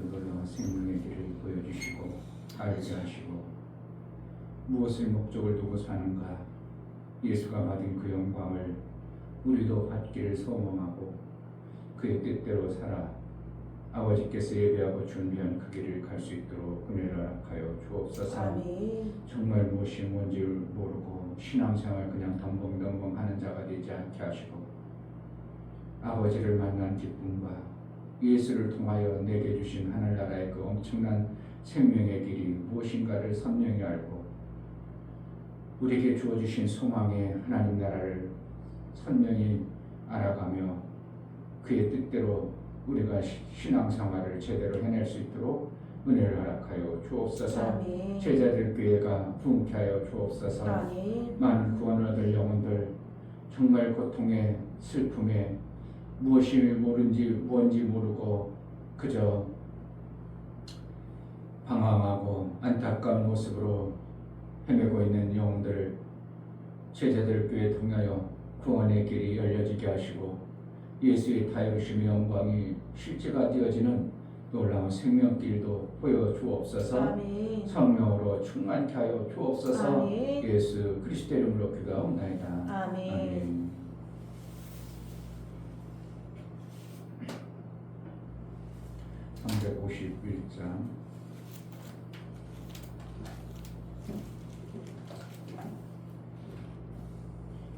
그걸로 생명의 길을 보여주시고 알게 하시고 무엇의 목적을 두고 사는가 예수가 받은 그 영광을 우리도 받기를 소망하고 그의 뜻대로 살아 아버지께서 예배하고 준비한 그 길을 갈 수 있도록 은혜를 허락하여 주옵소서. 아멘. 정말 무엇이 뭔지 모르고 신앙생활 그냥 덤벙덤벙 하는 자가 되지 않게 하시고 아버지를 만난 기쁨과 예수를 통하여 내게 주신 하늘나라의 그 엄청난 생명의 길이 무엇인가를 선명히 알고 우리에게 주어주신 소망의 하나님 나라를 선명히 알아가며 그의 뜻대로 우리가 신앙생활을 제대로 해낼 수 있도록 은혜를 허락하여 주옵소서. 아멘. 제자들 교회가 부흥케 하여 주옵소서. 아멘. 많은 구원을 얻을 영혼들 정말 고통에 슬픔에 무엇이 뭔지 모르고 그저 방황하고 안타까운 모습으로 헤매고 있는 영혼들을 제자들 교회 통하여 구원의 길이 열려지게 하시고 예수의 다이루심의 영광이 실제가 되어지는 놀라운 생명길도 보여주옵소서. 아멘. 성령으로 충만케 하여 주옵소서. 아멘. 예수 그리스도 이름으로 기도하옵나이다. 아멘. 아멘. (351장)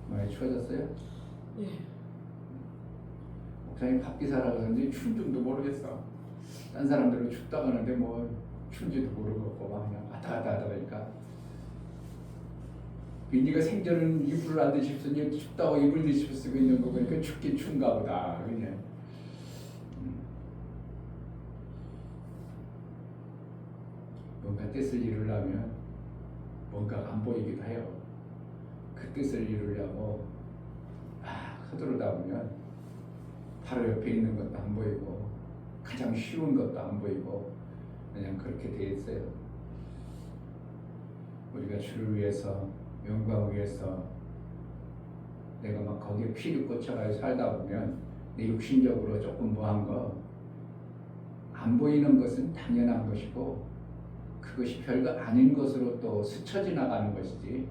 많이 추워졌어요? 예. 목사님 밖에 살아가는데 추운 줄도 모르겠어. 딴 사람들은 춥다고 하는데 뭐 추운지도 모르고 막 그냥 왔다 갔다 하다 보니까 네가 생전은 이불을 안 드십시오. 춥다고 이불 드십시오 쓰고 있는 거 보니까 춥긴 추운가 보다. 그냥 뭔가 뜻을 이루려면 뭔가가 안 보이기도 해요. 그 뜻을 이루려고 서두르다 보면 바로 옆에 있는 것도 안 보이고 가장 쉬운 것도 안 보이고 그냥 그렇게 돼 있어요. 우리가 주를 위해서 영광을 위해서 내가 막 거기에 피를 꽂혀가지고 살다 보면 내 육신적으로 조금 뭐한 거 안 보이는 것은 당연한 것이고 그것이 별것 아닌 것으로 또 스쳐 지나가는 것이지.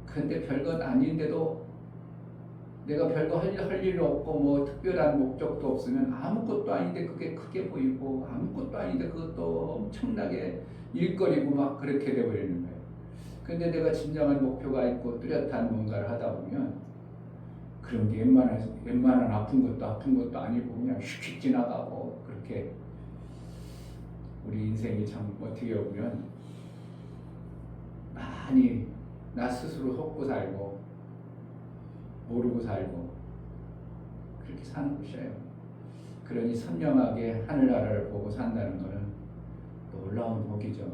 그런데 별것 아닌데도 내가 별거 할 일 없고 뭐 특별한 목적도 없으면 아무것도 아닌데 그게 크게 보이고 아무것도 아닌데 그것도 엄청나게 일거리고 막 그렇게 돼버리는 거예요. 근데 내가 진정한 목표가 있고 뚜렷한 뭔가를 하다 보면 그런 게 웬만한 아픈 것도 아니고 그냥 휙휙 지나가고 그렇게 우리 인생이 참 어떻게 보면 많이 나 스스로 속고 살고 모르고 살고 그렇게 사는 것이에요. 그러니 선명하게 하늘나라를 보고 산다는 것은 놀라운 복이죠.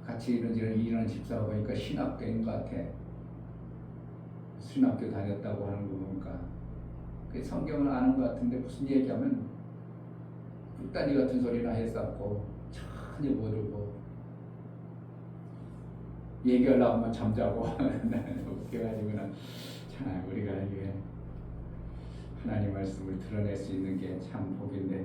같이 이런 집사가 보니까 신학교인 것 같아. 신학교 다녔다고 하는 거 보니까 그 성경을 아는 것 같은데 무슨 얘기하면 꿀다리 같은 소리나 했었고 전혀 모르고 얘기하려고 하면 잠자고 웃겨가지고는 참 우리가 이게 하나님 말씀을 드러낼 수 있는 게 참 복인데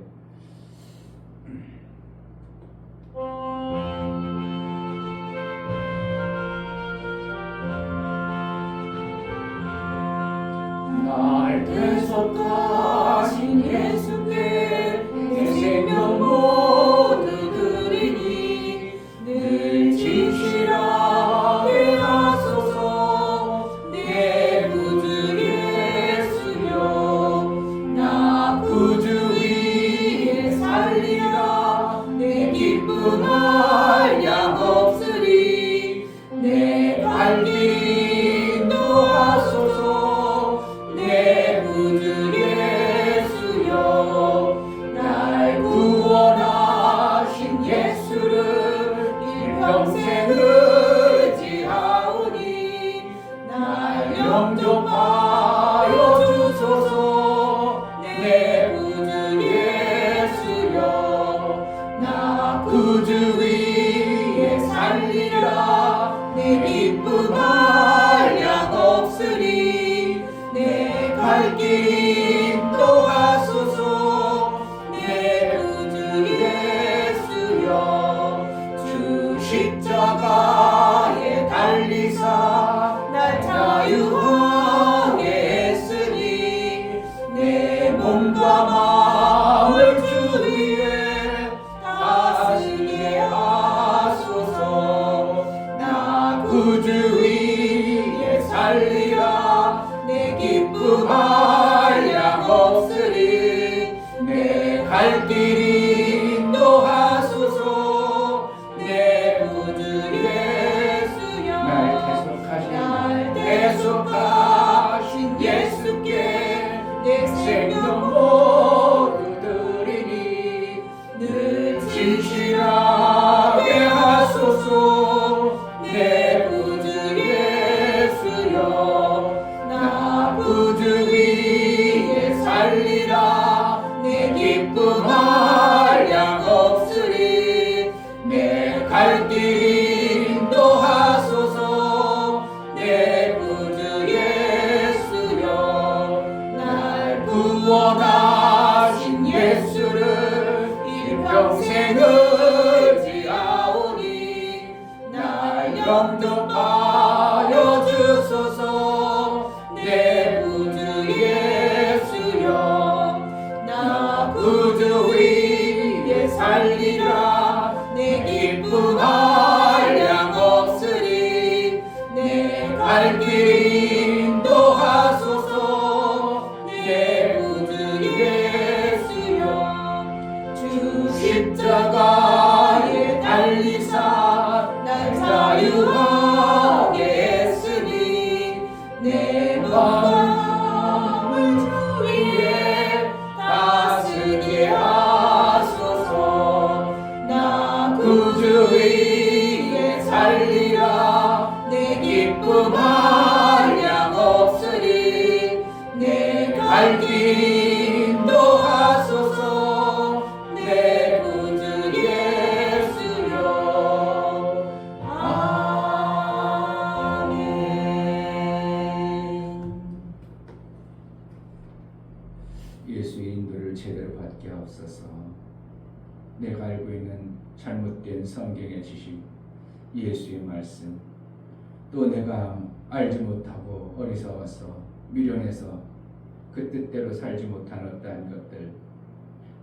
날 대속하신 예수께 내 생명 모두 드리니 늘 진실하게 하소서. 내 구주 예수여 나 구주 위에 살리라. 내 기쁨 한량 없으리. 내 갈 길 인도하소서. 내 구주 예수여 날 구원하신 예수를 일평생 의지하오니 날 영접하여 주소서. 내 구주 예수여 나 구주 위에 살리라. 내 기쁨 한량 없으리. 내 갈 길 인도하소서. 내 구주 예수여, 주 십자가에 달리사 날 자유하게 했으니 내 몸과 마음을 주 위에 다스리게 하소서. 나 구주 위에 살리라. 내 기쁨 한량 없으리. 내 갈 길 인도하소서. 내 구주 예수여, 날 대속하신 예수께 내 생명 모두 드리니 늘 진실하게 하소서. 내 구주 예수여, 나 구주 위에 살리라. 내 기쁨 한량 없으리. 내 갈 길 인도하소서. 내 구주 예수여, 날 구원하신 예수를 일평생 의지하오니 날 영접하여 주소서. 내 구주 예수여, 나 구주 위에 살리라. 내 기쁨 한량 없으리. 내 갈 길 인도하소서. 내 구주 예수여, 주 십자가에 달리사 날 자유하게 했으니 내 마음을 주 위에 다스리게 하소서. 나 구주 위에 살리라. 내 기쁨 한량 없으리. 내 갈 길 인도하소서. 내 구주 예수여. 아멘. 예수의 인도를 제대로 받게 하옵소서. 내가 알고 있는 잘못된 성경의 지식, 예수의 말씀, 또 내가 알지 못하고 어리석어서 미련해서 그 뜻대로 살지 못한 어떠한 것들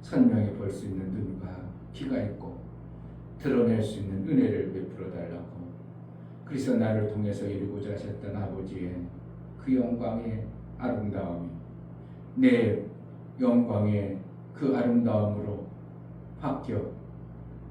선명히 볼 수 있는 눈과 귀가 있고 드러낼 수 있는 은혜를 베풀어 달라고, 그래서 나를 통해서 이루고자 하셨던 아버지의 그 영광의 아름다움이 내 영광의 그 아름다움으로 바뀌어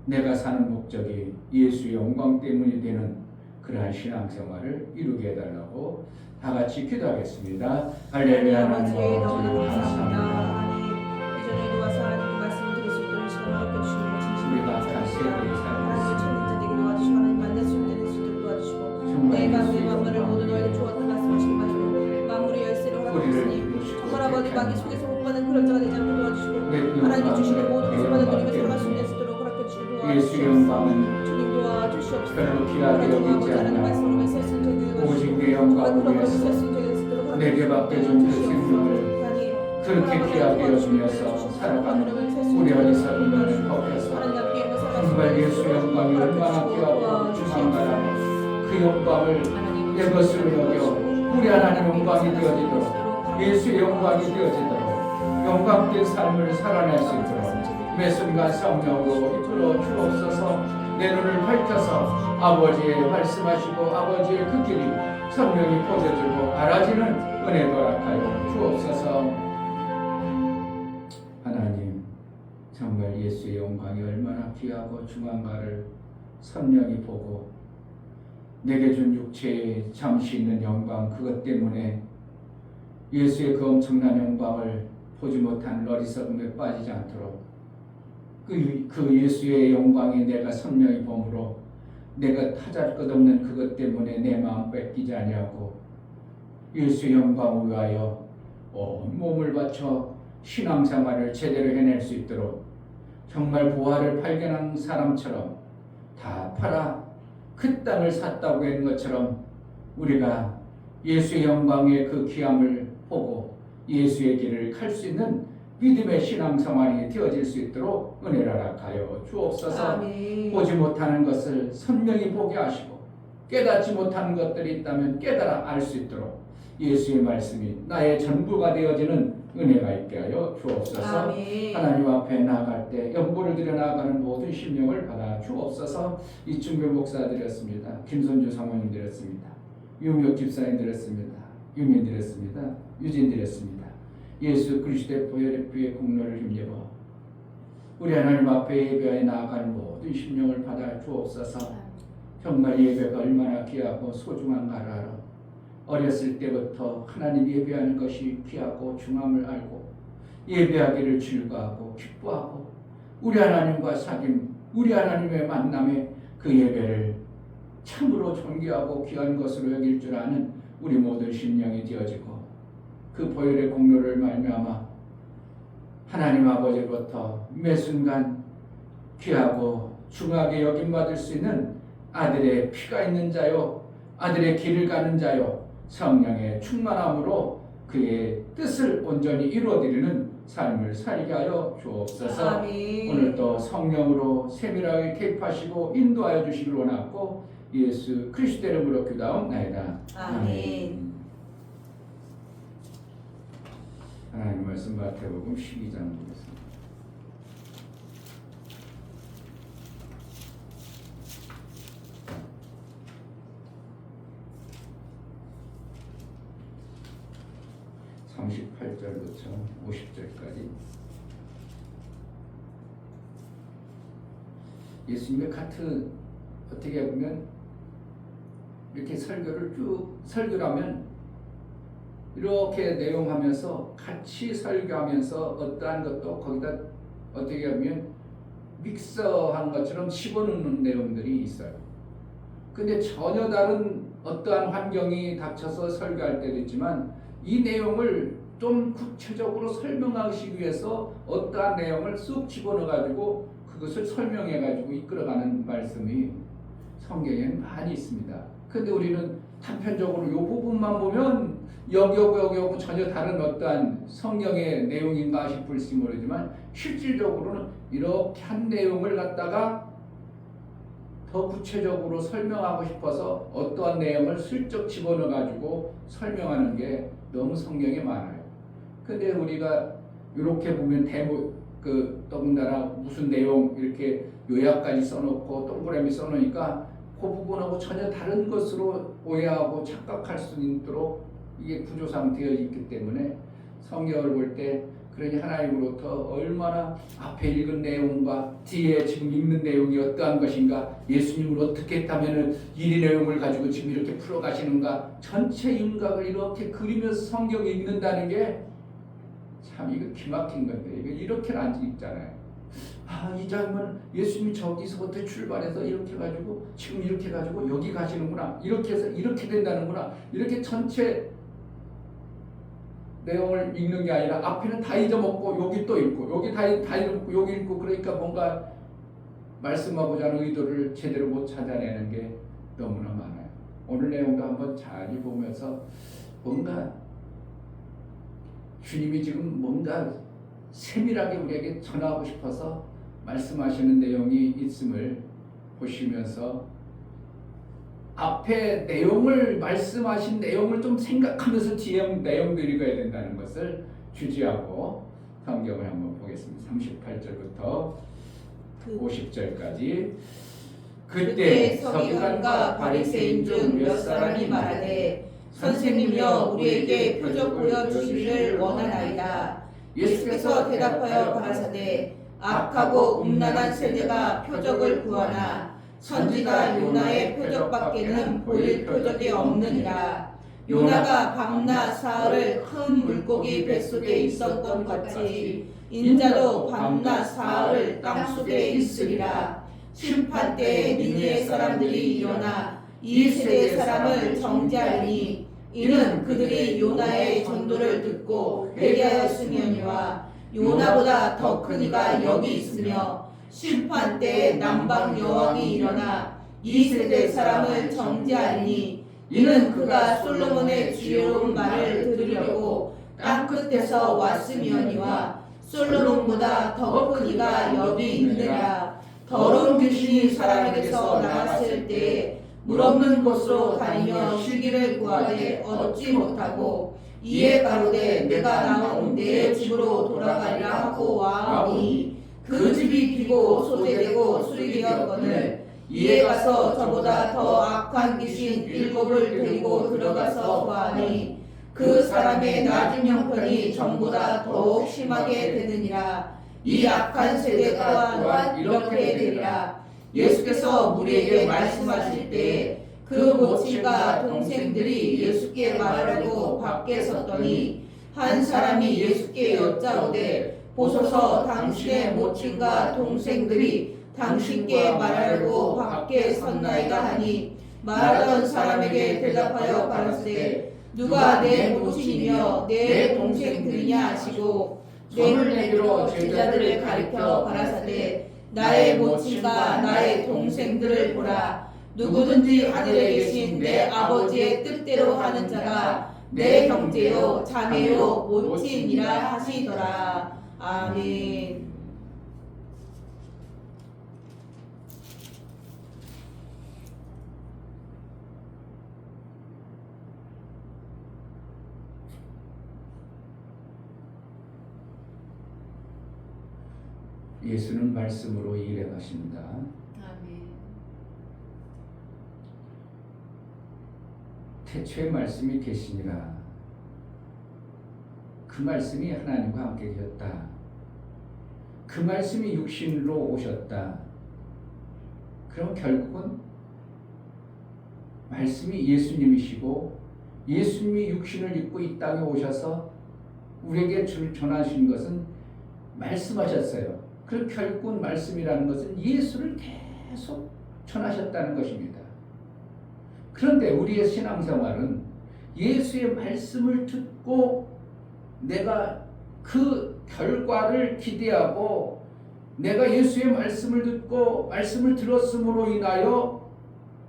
내가 사는 목적이 예수의 영광 때문이 되는 그러한 신앙생활을 이루게 해달라고 다 같이 기도하겠습니다. 할렐루야. 아버지 너무나 감사합니다. 하나님, 이전에 와서 하나님께 말씀을 드릴 수 있도록 시간을 허락해주시고 우리가 한 세대의 하나님 삶을 천국자 되게 도와주시고 하나님 만날 수 있는 수 있도록 도와주시고 내가 내 만물을 모두 너에게 주어서 말씀하신 것으로 만물의 열쇠를 허락하셨으니 정말 아버지 마귀 속에서 공부하는 그런 자가 되지 않게 도와주시고 하나님이 주시는 모든 것을 받아 누리며 살아갈 수 있는 수 있도록 허락해주시고 예수의 영광은 주님 도와주시옵소서. 별로 귀하게 여기지 않나. 오직 내 영광을 위해서 내게 맡겨준 그 생명을 그렇게 귀하게 여기면서 살아가는 우리 어리석은 눈을 벗겨서 정말 예수의 영광이 얼마나 귀하고 충만하라. 그 영광을 내 것으로 여겨 우리 하나님 영광이 되어지도록, 예수의 영광이 되어지도록 영광된 삶을 살아낼 수 있도록 매 순간 성령으로 이끌어 주옵소서. 내 눈을 밝혀서 아버지의 말씀하시고 아버지의 그 길이 성령이 보여주고 알아지는 은혜도 허락하여 주옵소서. 하나님, 정말 예수의 영광이 얼마나 귀하고 중한가를 선명히 보고 내게 준 육체에 잠시 있는 영광, 그것 때문에 예수의 그 엄청난 영광을 보지 못한 어리석음에 빠지지 않도록 그 예수의 영광이 내가 선명히 보므로 내가 타잘 것 없는 그것 때문에 내 마음 뺏기지 아니하고 예수의 영광을 위하여 온 몸을 바쳐 신앙생활을 제대로 해낼 수 있도록 정말 부활을 발견한 사람처럼 다 팔아 그 땅을 샀다고 했는 것처럼 우리가 예수의 영광의 그 귀함을 보고 예수의 길을 갈 수 있는 믿음의 신앙생활이 되어질 수 있도록 은혜를 허락하여 주옵소서. 아멘. 보지 못하는 것을 선명히 보게 하시고 깨닫지 못하는 것들이 있다면 깨달아 알 수 있도록 예수의 말씀이 나의 전부가 되어지는 은혜가 있게 하여 주옵소서. 아멘. 하나님 앞에 나아갈 때 연보를 드려 나아가는 모든 심령을 받아 주옵소서. 이충배 목사 드렸습니다. 김선주 사모님 드렸습니다. 유미옥 집사님 드렸습니다. 유민 드렸습니다. 유진 드렸습니다. 예수 그리스도의 보혈의 피의 공로를 힘입어 우리 하나님 앞에 예배하여 나아가는 모든 심령을 받아 주옵소서. 정말 예배가 얼마나 귀하고 소중한가를 알아. 어렸을 때부터 하나님 예배하는 것이 귀하고 중함을 알고 예배하기를 즐거워하고 기뻐하고 우리 하나님과 사귐, 우리 하나님의 만남에 그 예배를 참으로 존귀하고 귀한 것으로 여길 줄 아는 우리 모든 심령이 되어지고 그 보혈의 공로를 말미암아 하나님 아버지로부터 매 순간 귀하고 중하게 여김받을 수 있는 아들의 피가 있는 자요, 아들의 길을 가는 자요, 성령의 충만함으로 그의 뜻을 온전히 이루어드리는 삶을 살게 하여 주옵소서. 아멘. 오늘도 성령으로 세밀하게 개입하시고 인도하여 주시길 원하고 예수 그리스도 이름으로 기도하옵나이다. 아멘. 하나님 말씀 마태복음 12장 보겠습니다. (38절부터) (50절까지) 예수님의 같은 어떻게 보면 이렇게 설교를 쭉 설교하면 이렇게 내용하면서 같이 설교하면서 어떠한 것도 거기다 어떻게 하면 믹서한 것처럼 집어넣는 내용들이 있어요. 근데 전혀 다른 어떠한 환경이 닥쳐서 설교할 때도 있지만 이 내용을 좀 구체적으로 설명하기 위해서 어떠한 내용을 쑥 집어넣어 가지고 그것을 설명해 가지고 이끌어가는 말씀이 성경에는 많이 있습니다. 근데 우리는 단편적으로 이 부분만 보면 여기 전혀 다른 어떠한 성경의 내용인가 싶을지 모르지만 실질적으로는 이렇게 한 내용을 갖다가 더 구체적으로 설명하고 싶어서 어떠한 내용을 슬쩍 집어넣어 가지고 설명하는 게 너무 성경에 많아요. 근데 우리가 이렇게 보면 더군다나 무슨 내용 이렇게 요약까지 써놓고 동그라미 써놓으니까 그 부분하고 전혀 다른 것으로 오해하고 착각할 수 있도록 이게 구조상 되어 있기 때문에 성경을 볼 때 그러니 하나님으로부터 얼마나 앞에 읽은 내용과 뒤에 지금 읽는 내용이 어떠한 것인가, 예수님을 어떻게 했다면 이 내용을 가지고 지금 이렇게 풀어가시는가, 전체 윤곽을 이렇게 그리면서 성경을 읽는다는 게 참 이거 기막힌 건데 이거 이렇게는 안 읽잖아요. 이 장면 예수님이 저기서부터 출발해서 이렇게 가지고 지금 이렇게 가지고 여기 가시는구나, 이렇게 해서 이렇게 된다는구나, 이렇게 전체 내용을 읽는 게 아니라 앞에는 다 잊어먹고 여기 또 읽고 여기 다 잊어먹고 여기 읽고, 그러니까 뭔가 말씀하고자 하는 의도를 제대로 못 찾아내는 게 너무나 많아요. 오늘 내용도 한번 잘 보면서 뭔가 주님이 지금 뭔가 세밀하게 우리에게 전하고 싶어서 말씀하시는 내용이 있음을 보시면서 앞에 내용을 말씀하신 내용을 좀 생각하면서 뒤에 내용도 읽어야 된다는 것을 주지하고 성경을 한번 보겠습니다. 38절부터 50절까지. 그때 서기관과 바리새인 중 몇 사람이 말하되 선생님이여 우리에게 표적 보여주시기를 원하나이다. 예수께서 대답하여 가라사대 악하고 음란한 세대가 표적을 구하나 선지자 요나의 표적밖에는 보일 표적이 없느니라. 요나가 밤낮 사흘을 큰 물고기 뱃속에 있었던 같이 인자도 밤낮 사흘을 땅속에 있으리라. 심판 때에 니느웨 사람들이 일어나 이 세대 사람을 정죄하리니 이는 그들이 요나의 전도를 듣고 회개하였으니와 요나보다 더 큰 이가 여기 있으며 심판 때에 남방 여왕이 일어나 이 세대 사람을 정죄하리니 이는 그가 솔로몬의 지혜로운 말을 들으려고 땅 끝에서 왔으며니와 솔로몬보다 더 크기가 여기 있느니라. 더러운 귀신이 사람에게서 나갔을 때에 물 없는 곳으로 다니며 쉬기를 구하되 얻지 못하고 이에 가로되 내가 나온 내 집으로 돌아가리라 하고 와오니 그 집이 비고 소재되고 수리되었거늘 이에 가서 저보다 더 악한 귀신 7을 데리고 들어가서 보아니 그 사람의 낮은 형편이 전보다 더욱 심하게 되느니라. 이 악한 세대 또한 이렇게 되리라. 예수께서 우리에게 말씀하실 때에 그 모친과 동생들이 예수께 말하려고 밖에 섰더니 한 사람이 예수께 여짜오되 보소서 당신의 모친과 동생들이 당신께 말하려고 밖에 섰나이다 하니 말하던 사람에게 대답하여 가라사대 누가 내 모친이며 내 동생들이냐 하시고 손을 내밀어 제자들을 가리켜 가라사대 나의 모친과 나의 동생들을 보라. 누구든지 하늘에 계신 내 아버지의 뜻대로 하는 자가 내 형제요 자매요 모친이라 하시더라. 아멘. 예수는 말씀으로 일해 가십니다. 아멘. 태초에 말씀이 계시니라. 그 말씀이 하나님과 함께 계셨다. 그 말씀이 육신으로 오셨다. 그럼 결국은 말씀이 예수님이시고 예수님이 육신을 입고 이 땅에 오셔서 우리에게 전하신 것은 말씀하셨어요. 그럼 결국은 말씀이라는 것은 예수를 계속 전하셨다는 것입니다. 그런데 우리의 신앙생활은 예수의 말씀을 듣고 내가 그 결과를 기대하고 내가 예수의 말씀을 듣고 말씀을 들었음으로 인하여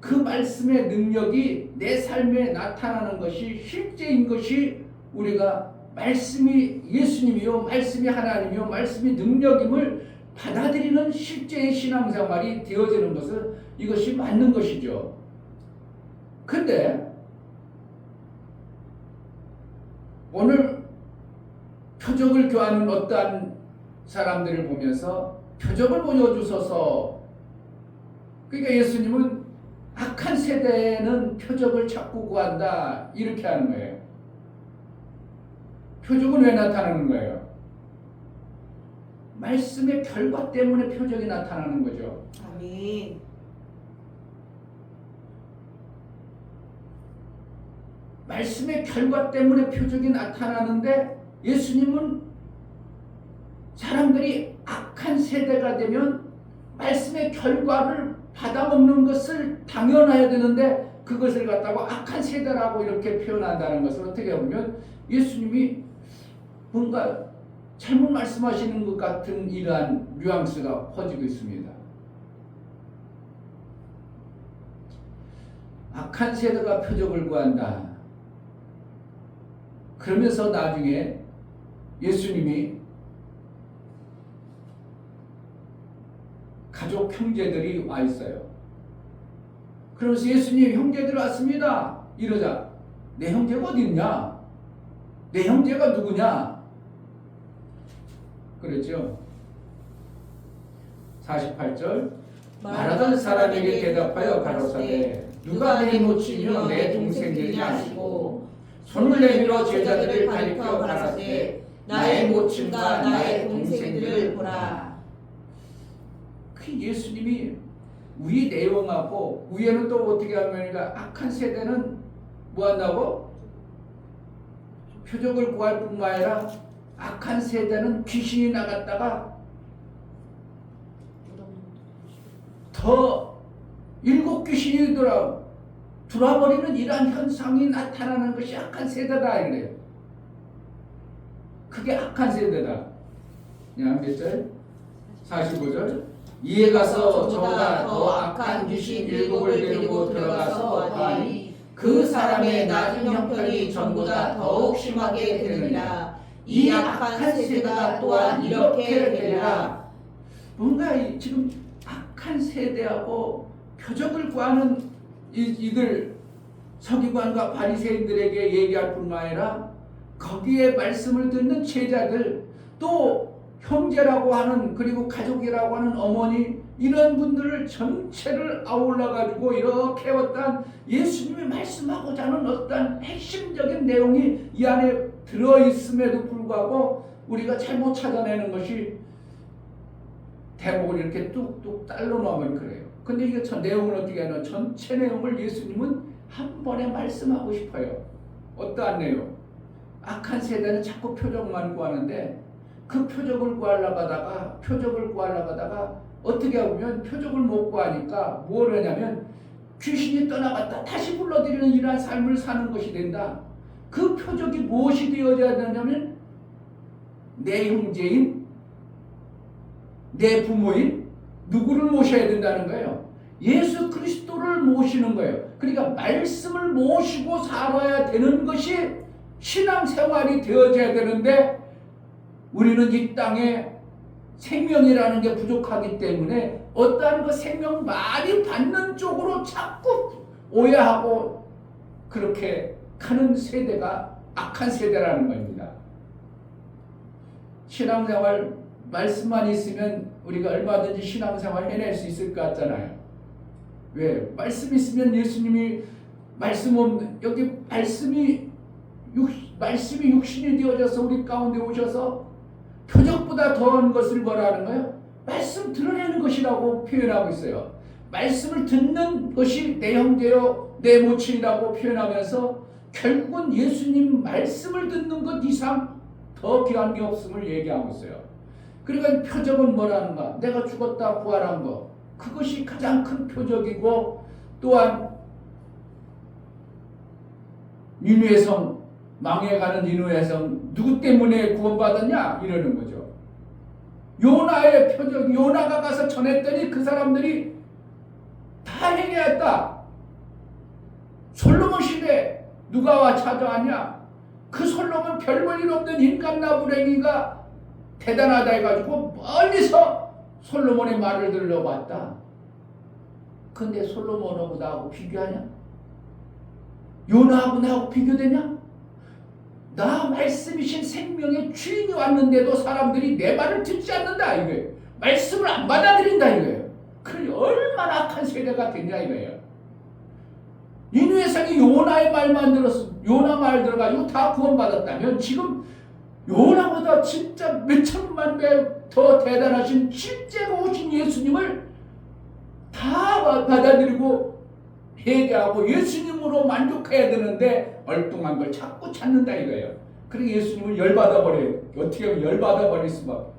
그 말씀의 능력이 내 삶에 나타나는 것이 실제인 것이 우리가 말씀이 예수님이요 말씀이 하나님이요 말씀이 능력임을 받아들이는 실제의 신앙생활이 되어지는 것은 이것이 맞는 것이죠. 근데 오늘 표적을 교하는 어떠한 사람들을 보면서 표적을 보여주소서. 그러니까 예수님은 악한 세대에는 표적을 자꾸 구한다 이렇게 하는 거예요. 표적은 왜 나타나는 거예요? 말씀의 결과 때문에 표적이 나타나는 거죠. 아멘. 말씀의 결과 때문에 표적이 나타나는데 예수님은 사람들이 악한 세대가 되면 말씀의 결과를 받아먹는 것을 당연해야 되는데 그것을 갖다가 악한 세대라고 이렇게 표현한다는 것은 어떻게 보면 예수님이 뭔가 잘못 말씀하시는 것 같은 이러한 뉘앙스가 퍼지고 있습니다. 악한 세대가 표적을 구한다. 그러면서 나중에 예수님이 가족 형제들이 와 있어요. 그러면서 예수님 형제들 왔습니다. 이러자 내 형제가 어디 있냐? 내 형제가 누구냐? 그랬죠. 48절 말하던 사람에게 대답하여 가로사대 누가 내 모친이요 내 동생들이냐 하시고 손을 내밀어 제자들을 가리켜 가라사대 나의 모친과 나의 동생들을 보라. 그 예수님이 위 내용하고 위에는 또 어떻게 하면 악한 세대는 뭐 한다고? 표적을 구할 뿐만 아니라 악한 세대는 귀신이 나갔다가 더 7 귀신이 들어와버리는 이러한 현상이 나타나는 것이 악한 세대다 이래요. 그게 악한 세대다. 몇 절? 45절 이에 가서 저보다 더 악한 귀신 7을 데리고 들어가서 보아니 그 사람의 낮은 형편이 전보다 더욱 심하게 되느니라. 이 악한 세대가 또한 이렇게 되리라. 뭔가 지금 악한 세대하고 표적을 구하는 이들 서기관과 바리새인들에게 얘기할 뿐만 아니라 거기에 말씀을 듣는 제자들, 또 형제라고 하는, 그리고 가족이라고 하는 어머니, 이런 분들을 전체를 아울러 가지고 이렇게 어떤 예수님이 말씀하고자 하는 어떤 핵심적인 내용이 이 안에 들어있음에도 불구하고 우리가 잘못 찾아내는 것이 대목을 이렇게 뚝뚝 딸로 놓으면 그래요. 근데 이게 내용을 어떻게 하나, 전체 내용을 예수님은 한 번에 말씀하고 싶어요. 어떠한 내용? 악한 세대는 자꾸 표적만 구하는데 그 표적을 구하려고 하다가 어떻게 보면 표적을 못 구하니까 뭘 하냐면 귀신이 떠나갔다 다시 불러들이는 이러한 삶을 사는 것이 된다. 그 표적이 무엇이 되어야 되냐면 내 형제인, 내 부모인 누구를 모셔야 된다는 거예요. 예수 그리스도를 모시는 거예요. 그러니까 말씀을 모시고 살아야 되는 것이 신앙생활이 되어져야 되는데 우리는 이 땅에 생명이라는 게 부족하기 때문에 어떠한 그 생명 많이 받는 쪽으로 자꾸 오해하고 그렇게 가는 세대가 악한 세대라는 겁니다. 신앙생활 말씀만 있으면 우리가 얼마든지 신앙생활 해낼 수 있을 것 같잖아요. 왜? 말씀 있으면 예수님이 말씀 없는, 여기 말씀이 육신이 되어져서 우리 가운데 오셔서 표적보다 더한 것을 뭐라 하는 거예요? 말씀 드러내는 것이라고 표현하고 있어요. 말씀을 듣는 것이 내 형제요 내 모친이라고 표현하면서 결국은 예수님 말씀을 듣는 것 이상 더 귀한 게 없음을 얘기하고 있어요. 그러니까 표적은 뭐라는가? 내가 죽었다 부활한 것, 그것이 가장 큰 표적이고, 또한 니느웨 성, 망해가는 니느웨 성 누구 때문에 구원받았냐? 이러는 거죠. 요나의 표적, 요나가 가서 전했더니 그 사람들이 다 행해했다. 솔로몬 시대 누가 와 찾아왔냐? 그 솔로몬 별볼일 없는 인간 나부랭이가 대단하다 해가지고 멀리서 솔로몬의 말을 들러봤다. 근데 솔로몬하고 나하고 비교하냐? 요나하고 나하고 비교되냐? 나 말씀이신 생명의 주인이 왔는데도 사람들이 내 말을 듣지 않는다 이거예요. 말씀을 안 받아들인다 이거예요. 그러니 얼마나 악한 세대가 되냐 이거예요. 니느웨 성이 요나의 말만 들었어. 요나 말 들어가지고 다 구원받았다면 지금 요나보다 진짜 몇천만 배 더 대단하신 실제로 오신 예수님을 다 받아들이고 회개하고 예수님으로 만족해야 되는데 얼뚱한 걸 자꾸 찾는다 이거예요. 그러니까 예수님을 열받아 버려요. 어떻게 하면 열받아 버릴 수밖에.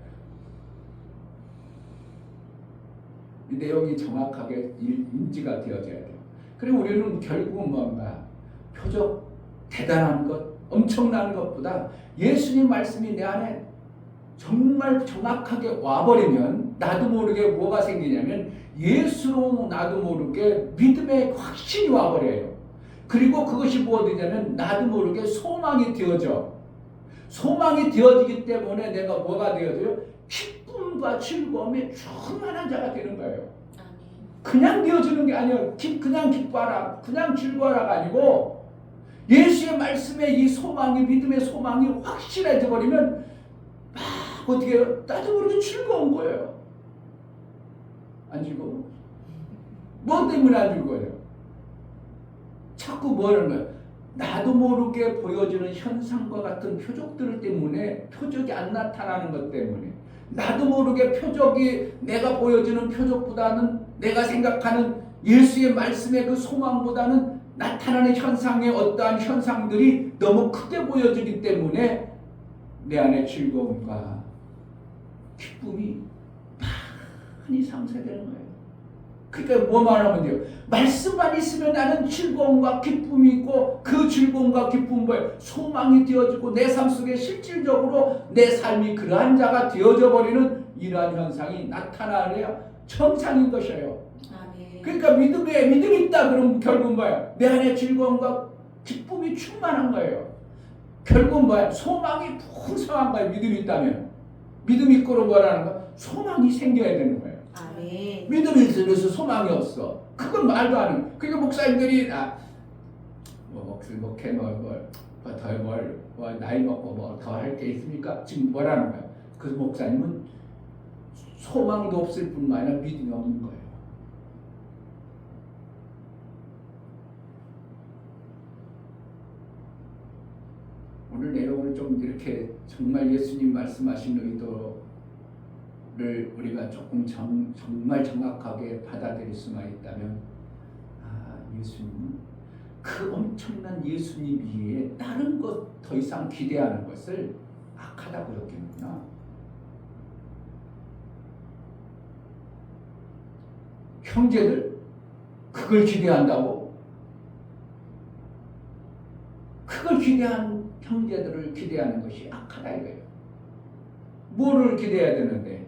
이 내용이 정확하게 인지가 되어져야 돼요. 그리고 우리는 결국은 뭔가 표적, 대단한 것, 엄청난 것보다 예수님 말씀이 내 안에 정말 정확하게 와버리면 나도 모르게 뭐가 생기냐면 예수로 나도 모르게 믿음의 확신이 와버려요. 그리고 그것이 무엇이 되냐면 나도 모르게 소망이 되어져. 소망이 되어지기 때문에 내가 뭐가 되어져요? 기쁨과 즐거움에 충만한 자가 되는 거예요. 그냥 되어지는 게 아니에요. 그냥 기뻐하라, 그냥 즐거워라가 아니고 예수의 말씀에 이 소망이, 믿음의 소망이 확실해져 버리면 막 어떻게 해요? 나도 모르게 즐거운 거예요. 안 즐거워? 뭐 때문에 안 즐거워요? 자꾸 뭐라는 거예요? 나도 모르게 보여지는 현상과 같은 표적들 때문에, 표적이 안 나타나는 것 때문에, 나도 모르게 표적이, 내가 보여지는 표적보다는 내가 생각하는 예수의 말씀의 그 소망보다는 나타나는 현상의 어떠한 현상들이 너무 크게 보여지기 때문에 내 안에 즐거움과 기쁨이 많이 상쇄되는 거예요. 그러니까 뭐만 하면 돼요? 말씀만 있으면 나는 즐거움과 기쁨이 있고, 그 즐거움과 기쁨은 뭐예요? 소망이 되어지고 내 삶 속에 실질적으로 내 삶이 그러한 자가 되어져 버리는 이러한 현상이 나타나야 정상인 것이에요. 아멘. 그러니까 믿음이 있다 그러면 결국은 뭐예요? 내 안에 즐거움과 기쁨이 충만한 거예요. 결국은 뭐야? 소망이 풍성한 거야. 믿음이 있다면. 믿음이 있고로 뭐라는 거야? 소망이 생겨야 되는 거예요. 아멘. 믿음이 있으면서 소망이 없어. 그건 말도 안 해. 그러니까 목사님들이 목회 나이 먹고 뭐 더 할 게 있습니까? 지금 뭐라는 거야? 그 목사님은 소망도 없을 뿐만 아니라 믿음이 없는 거예요. 오늘 내용을 좀 이렇게 정말 예수님 말씀하신 의도를 우리가 조금 정말 정확하게 받아들일 수만 있다면, 예수님은 그 엄청난 예수님 위에 다른 것 더 이상 기대하는 것을 악하다고 여기는구나. 형제들 그걸 기대한다고? 그걸 기대한 형제들을 기대하는 것이 악하다 이거예요. 뭐를 기대해야 되는데?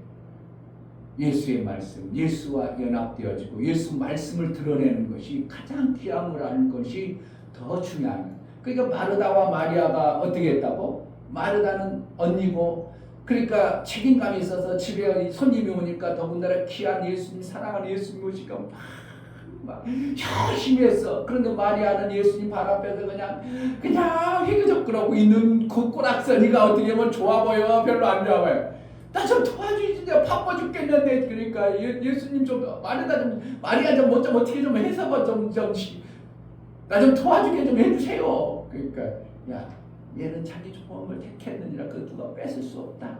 예수의 말씀, 예수와 연합되어지고 예수 말씀을 드러내는 것이 가장 귀함을 아는 것이 더 중요한 거예요. 그러니까 마르다와 마리아가 어떻게 했다고? 마르다는 언니고, 그러니까 책임감이 있어서 집에 손님이 오니까 더군다나 귀한 예수님, 사랑하는 예수님 오시니까 막 열심히 했어. 그런데 마리아는 예수님 발 앞에서 그냥 회개적 그러고 있는 그 꼬락서니가 어떻게 보면 좋아 보여? 별로 안 좋아 보여. 나 좀 도와주지, 내가 바빠 죽겠는데. 그러니까 예수님 좀 마리아 좀 어떻게 좀 해서 나 좀 도와주게 좀 해주세요. 그러니까 야, 얘는 자기 좋음을 택했느니라 그 누가 뺏을 수 없다.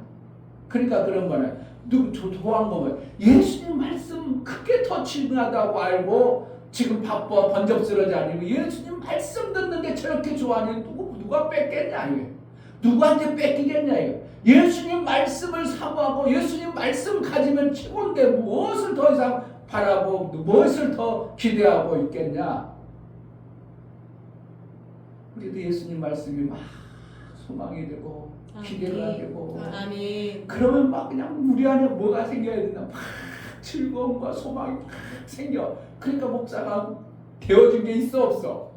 그러니까 그런 거는 도한 거면 예수님 말씀 그게 더 중요하다고 알고 지금 바빠 번잡스러지 아니고 예수님 말씀 듣는데 저렇게 좋아하니 누가 뺏겠냐 이게. 누구한테 뺏기겠냐 이거. 예수님 말씀을 사모하고 예수님 말씀 가지면 최고인데 무엇을 더 이상 바라고 무엇을 더 기대하고 있겠냐. 우리도 예수님 말씀이 막 소망이 되고 기대가 되고, 아멘. 그러면 막 그냥 우리 안에 뭐가 생겨야 된다. 막 즐거움과 소망이 막 생겨. 그러니까 목사가 되어준 게 있어 없어?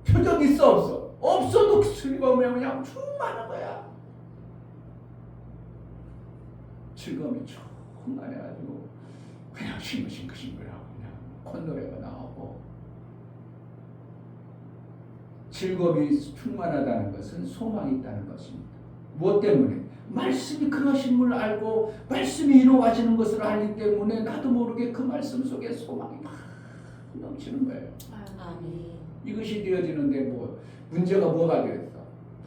표정 있어 없어? 없어도 즐거움이 그냥 충만한 거야. 즐거움이 충만해가지고 그냥 싱글싱글하고 그냥 콧노래가 나오고. 즐거움이 충만하다는 것은 소망이 있다는 것입니다. 무엇 때문에? 말씀이 그러신 줄 알고 말씀이 이루어가시는 것을 알기 때문에 나도 모르게 그 말씀 속에 소망이 막 넘치는 거예요. 아멘. 이것이 되어지는데 문제가 뭐가 되었어?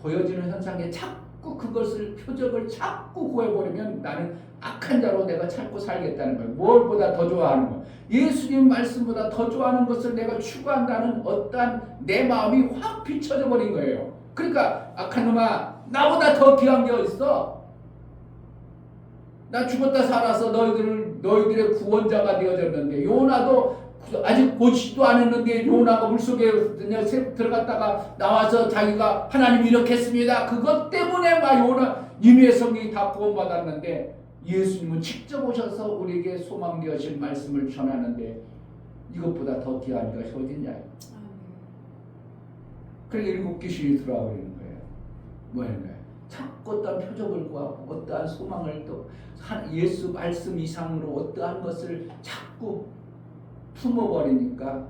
보여지는 현상에 자꾸 그것을 표적을 자꾸 구해버리면 나는 악한 자로 내가 찾고 살겠다는 거예요. 무엇보다 더 좋아하는 거. 예수님 말씀보다 더 좋아하는 것을 내가 추구한다는 어떠한 내 마음이 확 비춰져 버린 거예요. 그러니까 악한 놈아, 나보다 더 귀한 게 어딨어? 나 죽었다 살아서 너희들의 구원자가 되어졌는데, 요나도 아직 보지도 않았는데 요나가 물속에 들어갔다가 나와서 자기가 하나님 이렇게 했습니다. 그것 때문에 막 요나 이미의 성경이 다 구원받았는데, 예수님은 직접 오셔서 우리에게 소망되어진 말씀을 전하는데 이것보다 더 귀한 것이 어딨냐. 그래서 일곱 귀신이 들어와 버리는 거예요. 뭐였나요? 자꾸 어떠한 표적을 구하고 어떠한 소망을 또 예수 말씀 이상으로 어떠한 것을 자꾸 품어버리니까,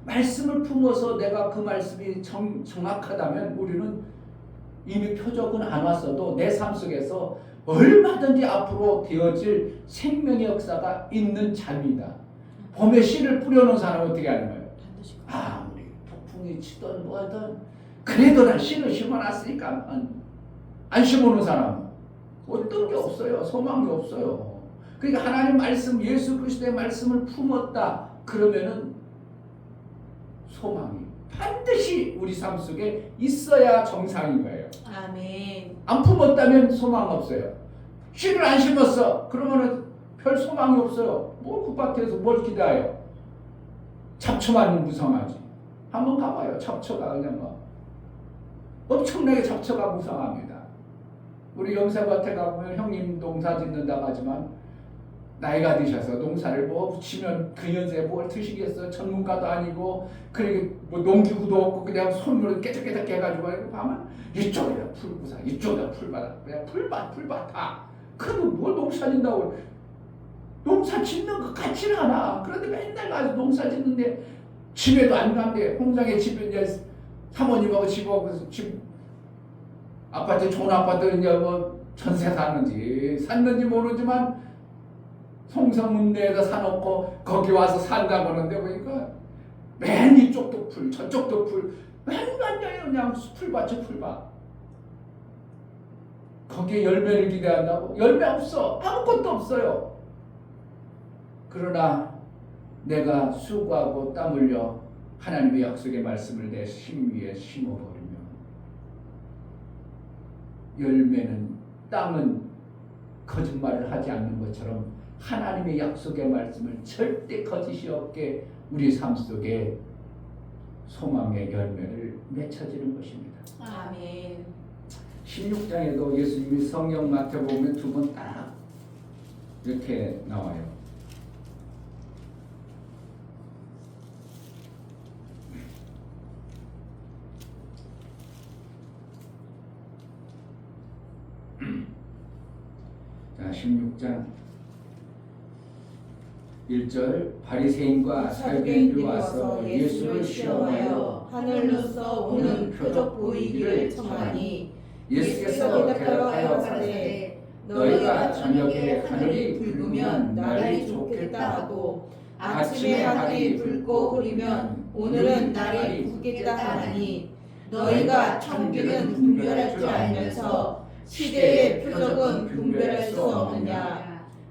말씀을 품어서 내가 그 말씀이 정확하다면 우리는 이미 표적은 안 왔어도 내 삶 속에서 얼마든지 앞으로 되어질 생명의 역사가 있는 자입니다. 봄에 씨를 뿌려놓은 사람은 어떻게 하는 거예요? 아무리 폭풍이 치던 뭐하든 그래도 난 씨를 심어놨으니까 안 심어놓은 사람은 어떤 게 없어요. 소망이 없어요. 그러니까 하나님 말씀, 예수 그리스도의 말씀을 품었다 그러면은 소망이 반드시 우리 삶 속에 있어야 정상인 거예요. 아멘. 안 품었다면 소망 없어요. 씨를 안 심었어. 그러면은 별 소망이 없어요. 그 밭에서 뭘 기대해요? 잡초만 무성하지. 한번 가봐요. 잡초가 그냥 엄청나게 잡초가 무성합니다. 우리 염세밭에 가보면 형님 농사 짓는다고 하지만 나이가 드셔서 농사를 뭐 붙이면 그 연세에 뭘 드시겠어? 전문가도 아니고 그러게 뭐 농기구도 없고 그냥 손으로 깨작깨작 해가지고 하면 이쪽에다 풀부사 이쪽에다 풀밭 그냥 풀밭 다. 그래도 뭘 농사 짓는다고 농사 짓는 것 같지는 않아. 그런데 맨날 가서 농사 짓는데 집에도 안 간대. 홍장에 집에 이제 사모님하고 집하고 집 아파트 좋은 아파트 이제 뭐 전세 샀는지 모르지만 송성문대에다 사놓고 거기 와서 산다고 하는데 보니까 맨 이쪽도 풀 저쪽도 풀 맨날 그냥 풀밭이 풀밭. 거기에 열매를 기대한다고? 열매 없어. 아무것도 없어요. 그러나 내가 수고하고 땀 흘려 하나님의 약속의 말씀을 내 심 위에 심어버리면 열매는 땅은 거짓말을 하지 않는 것처럼 하나님의 약속의 말씀을 절대 거짓이 없게 우리 삶 속에 소망의 열매를 맺혀지는 것입니다. 아멘. 16장에도 예수님이 성경 맡아보면 두 번 딱 이렇게 나와요. 자, 16장 1절 바리새인과 사두개인들이 와서 예수를 시험하여 하늘로서 오는 표적 보이기를 청하니 예수께서 대답하여 가라사대 너희가 저녁에 하늘이 붉으면 날이 좋겠다 하고 아침에 하늘이 붉고 흐리면 오늘은 날이 붓겠다 하니 너희가 천기는 분별할 줄 알면서 시대의 표적은 분별할 수 없느냐.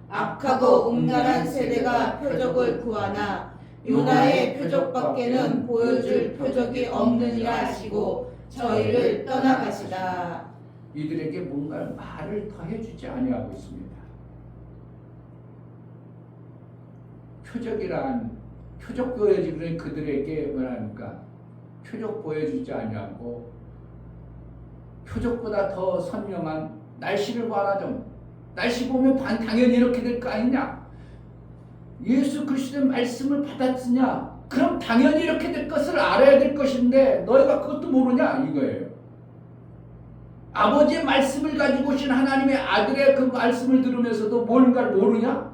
악하고 음란한 세대가 표적을 구하나 요나의 표적밖에는 보여줄 표적이 없느니라 하시고 저희를 떠나가시다. 이들에게 뭔가 말을 더 해주지 아니하고 있습니다. 표적 보여주는 그들에게 뭐랄까 표적 보여주지 아니하고 표적보다 더 선명한 날씨를 봐라 좀. 날씨 보면 당연히 이렇게 될 거 아니냐. 예수 그리스도의 말씀을 받았으냐. 그럼 당연히 이렇게 될 것을 알아야 될 것인데 너희가 그것도 모르냐 이거예요. 아버지의 말씀을 가지고 오신 하나님의 아들의 그 말씀을 들으면서도 뭔가를 모르냐?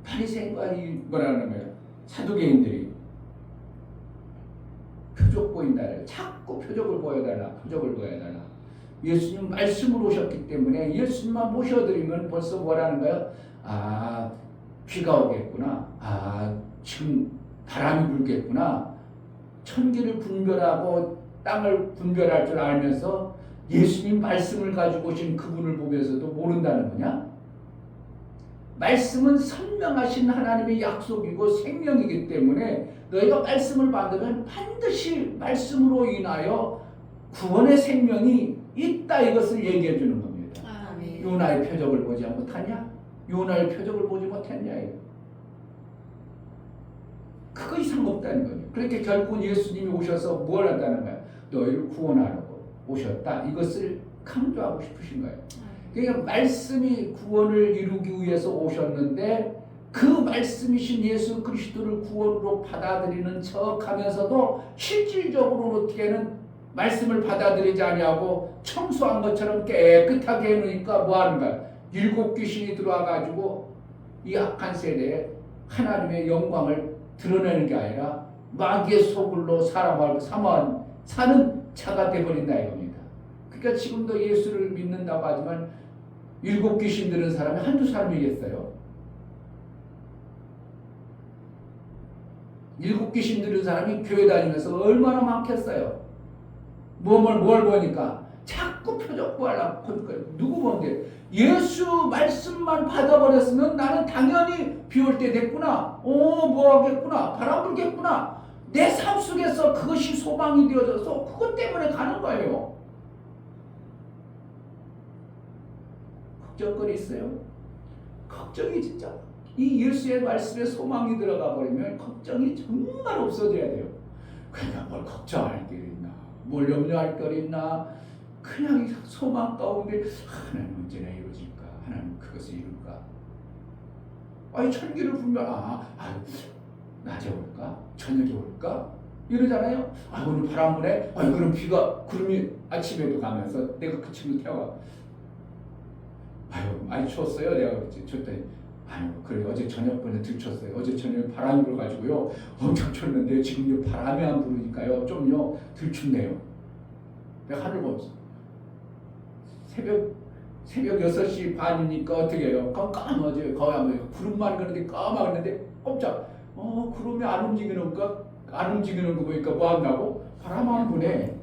바리새인과 이 뭐라는 거예요? 사두개인들이 표적 보인다. 자꾸 표적을 보여달라. 예수님 말씀으로 오셨기 때문에 예수님만 모셔드리면 벌써 뭐라는 거예요? 아, 비가 오겠구나. 아, 지금 바람이 불겠구나. 천기를 분별하고 땅을 분별할 줄 알면서 예수님 말씀을 가지고 오신 그분을 보면서도 모른다는 거냐? 말씀은 선명하신 하나님의 약속이고 생명이기 때문에 너희가 말씀을 받으면 반드시 말씀으로 인하여 구원의 생명이 있다 이것을 얘기해 주는 겁니다. 아멘. 요나의 표적을 보지 못하냐? 요나의 표적을 보지 못했냐? 그거 이상 없다는 거예요. 그렇게 결국 예수님이 오셔서 뭘 한다는 거야? 너희를 구원하려고 오셨다. 이것을 강조하고 싶으신 거예요. 그러니까 말씀이 구원을 이루기 위해서 오셨는데 그 말씀이신 예수 그리스도를 구원으로 받아들이는 척하면서도 실질적으로 어떻게는 말씀을 받아들이지 아니하고 청소한 것처럼 깨끗하게 해놓으니까 뭐하는가? 7 귀신이 들어와가지고 이 악한 세대에 하나님의 영광을 드러내는 게 아니라 마귀의 소굴로 사람을 사는 자가 되어버린다 이겁니다. 그러니까 지금도 예수를 믿는다고 하지만 7 귀신 들은 사람이 한두 사람이겠어요? 7 귀신 들은 사람이 교회 다니면서 얼마나 많겠어요? 뭘 보니까 자꾸 표적 구하려고 보니까 누구 보는데 예수 말씀만 받아버렸으면 나는 당연히 비 올 때 됐구나. 뭐 하겠구나. 바람 불겠구나. 내 삶 속에서 그것이 소망이 되어져서 그것 때문에 가는 거예요. 걱정거리 있어요? 걱정이 진짜 이 예수의 말씀에 소망이 들어가 버리면 걱정이 정말 없어져야 돼요. 그러니까 뭘 걱정할 게 있나, 뭘 염려할 게 있나, 그냥 소망 가운데 하나님 언제나 이루어질까, 하나님 그것을 이룰까? 아니 천기를 불면 낮에 올까? 저녁에 올까? 이러잖아요. 오늘 바람 부네. 그럼 비가 구름이 아침에도 가면서 내가 그 친구 태워가. 많이 추웠어요. 내가 그랬지. 줬더니 그래 어제 저녁번에 들쳤어요. 어제 저녁에 바람이 불어가지고요. 엄청 쳤는데 지금 바람이 안 부르니까요. 좀요 들춥네요. 내가 하늘 보면서 새벽 6시 반이니까 어떻게 해요? 깜깜하지. 거의 안 구름만 그런데 까맣는데 꼼짝. 구름이 안 움직이는 거 보니까 뭐 한다고? 바람 안 부네.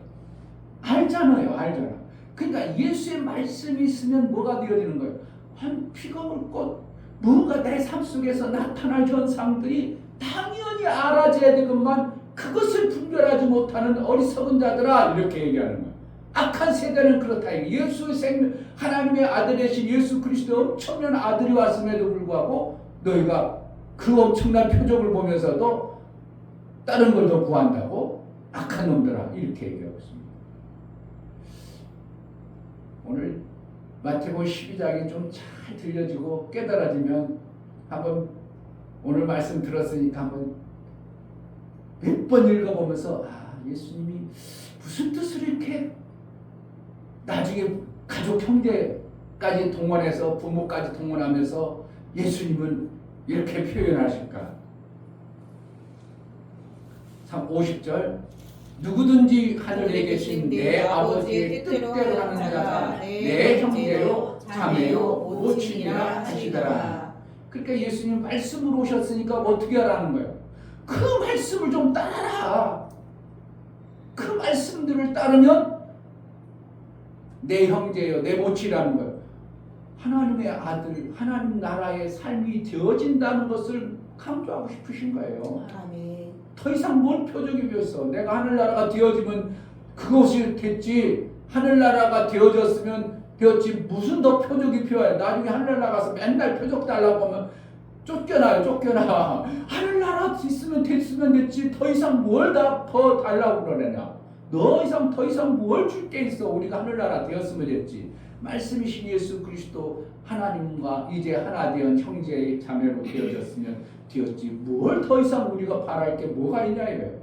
알잖아. 그러니까 예수의 말씀이 있으면 뭐가 되어지는 거예요? 비가 올 것, 뭔가 내 삶 속에서 나타날 현상들이 당연히 알아져야 되건만 그것을 분별하지 못하는 어리석은 자들아 이렇게 얘기하는 거예요. 악한 세대는 그렇다. 예수의 생명, 하나님의 아들 되신 예수 그리스도 엄청난 아들이 왔음에도 불구하고 너희가 그 엄청난 표적을 보면서도 다른 걸 더 구한다고? 악한 놈들아 이렇게 얘기하고 있습니다. 오늘 마태복음 12장이 좀 잘 들려지고 깨달아지면 한번 오늘 말씀 들었으니까 한번 몇 번 읽어보면서 예수님이 무슨 뜻을 이렇게 나중에 가족 형제까지 동원해서 부모까지 동원하면서 예수님은 이렇게 표현하실까? 50절 누구든지 하늘에 계신 내 아버지의 뜻대로 하는 자가 내 형제요 자매요 모친이라 하시더라. 그러니까 예수님 말씀으로 오셨으니까 어떻게 하라는 거예요? 그 말씀을 좀 따라. 그 말씀들을 따르면 내 형제요 내 모친이라는 거예요. 하나님의 아들 하나님 나라의 삶이 되어진다는 것을 강조하고 싶으신 거예요. 아멘. 더 이상 뭘 표적이 되었어. 내가 하늘나라가 되어지면 그것이 됐지. 하늘나라가 되어졌으면 되었지. 무슨 더 표적이 필요해. 나중에 하늘나라 가서 맨날 표적 달라고 하면 쫓겨나. 하늘나라 있으면 됐지. 더 이상 뭘 더 달라고 그러느냐. 더 이상 뭘 줄 게 있어. 우리가 하늘나라 되었으면 됐지. 말씀이신 예수 그리스도 하나님과 이제 하나 되은 형제의 자매로 되었지. 뭘 더 이상 우리가 바랄 게 뭐가 있냐 이거예요.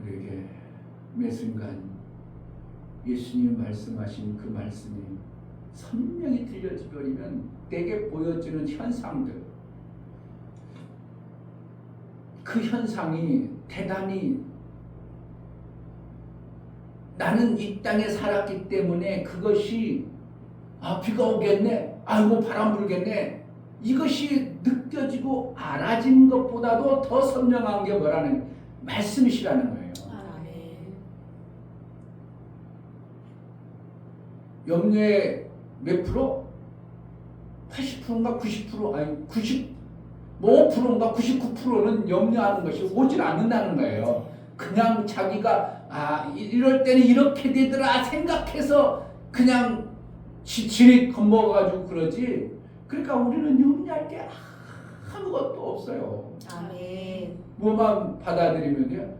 우리에게 매 순간 예수님이 말씀하신 그 말씀이 선명히 들려지버리면 내게 보여지는 현상들, 그 현상이 대단히 나는 이 땅에 살았기 때문에 그것이 비가 오겠네, 바람 불겠네, 이것이 느껴지고 알아진 것보다도 더 선명한 게 뭐라는 말씀이시라는 거예요. 아멘. 염려의 몇 프로? 80%인가 90%? 95%인가 99%는 염려하는 것이 오질 않는다는 거예요. 그냥 자기가 이럴 때는 이렇게 되더라 생각해서 그냥 지레 겁먹어가지고 그러지. 그러니까 우리는 염려할 게 아무것도 없어요. 아멘. 뭐만 받아들이면요,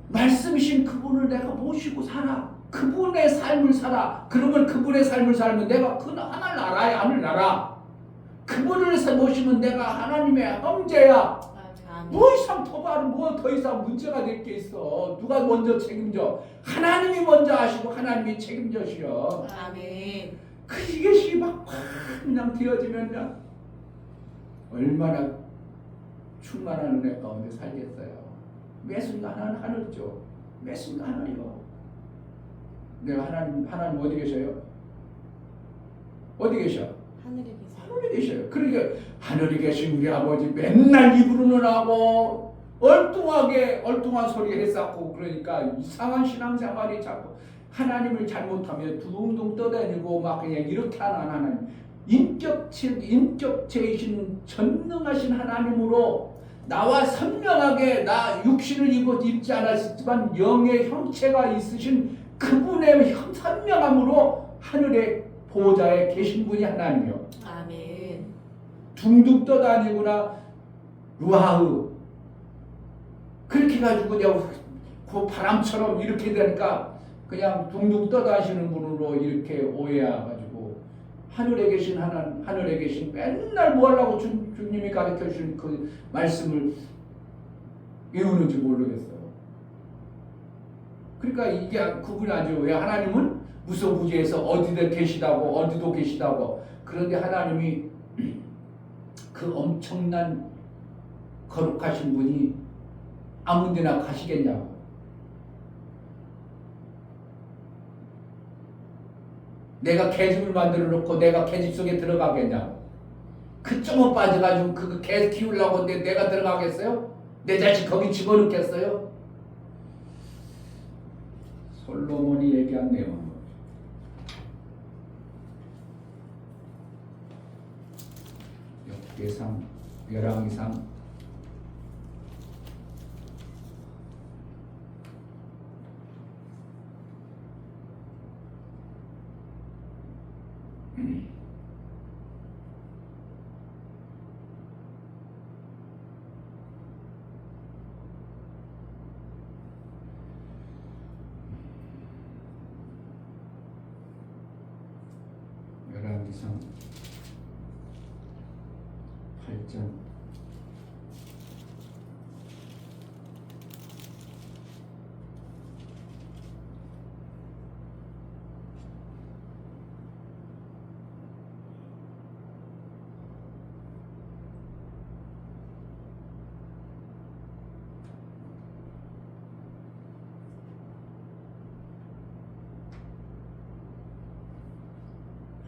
말씀이신 그분을 내가 모시고 살아. 그분의 삶을 살아. 그러면 그분의 삶을 살면 내가 그 하늘나라. 그분을 모시면 내가 하나님의 형제야. 뭐 이상 뭐 더 이상 문제가 될 게 있어. 누가 먼저 책임져? 하나님이 먼저 하시고 하나님이 책임져시오. 아멘. 이것이 막 그냥 되어지면 그냥 얼마나 충만한 은혜 가운데 살겠어요. 매 순간 하늘이죠. 매 순간 하늘이요. 내가 하나님 어디 계셔요? 어디 계셔? 하늘에 계세요. 하늘에 계셔요. 그러니까 하늘에 계신 우리 아버지 맨날 입으로는 하고 얼뚱한 소리 했었고, 그러니까 이상한 신앙생활이 자꾸 하나님을 잘못하면 둥둥 떠다니고 막 그냥 이렇게 하는 하나님, 인격체이신 전능하신 하나님으로 나와 선명하게 나 육신을 입지 않았지만 영의 형체가 있으신 그분의 선명함으로 하늘의 보호자에 계신 분이 하나님이요. 아멘. 둥둥 떠다니구나 루하우 그렇게 가지고 그냥 그 바람처럼 이렇게 되니까 그냥 둥둥 떠다니시는 분으로 이렇게 오해해가지고 하늘에 계신 하나님, 하늘에 계신 맨날 뭐 하려고 주님이 가르쳐 주신 그 말씀을 외우는지 모르겠어요. 그러니까 이게 그분이 아니죠. 왜 하나님은 무소부지에서 어디든 계시다고, 어디도 계시다고. 그런데 하나님이 그 엄청난 거룩하신 분이 아무 데나 가시겠냐고. 내가 계집을 만들어 놓고 내가 계집 속에 들어가겠냐고. 그 점은 빠져가지고 그 개 키우려고 하는데 내가 들어가겠어요? 내 자식 거기 집어넣겠어요? 솔로몬이 얘기한 내용은 역대상, 열왕기상 8장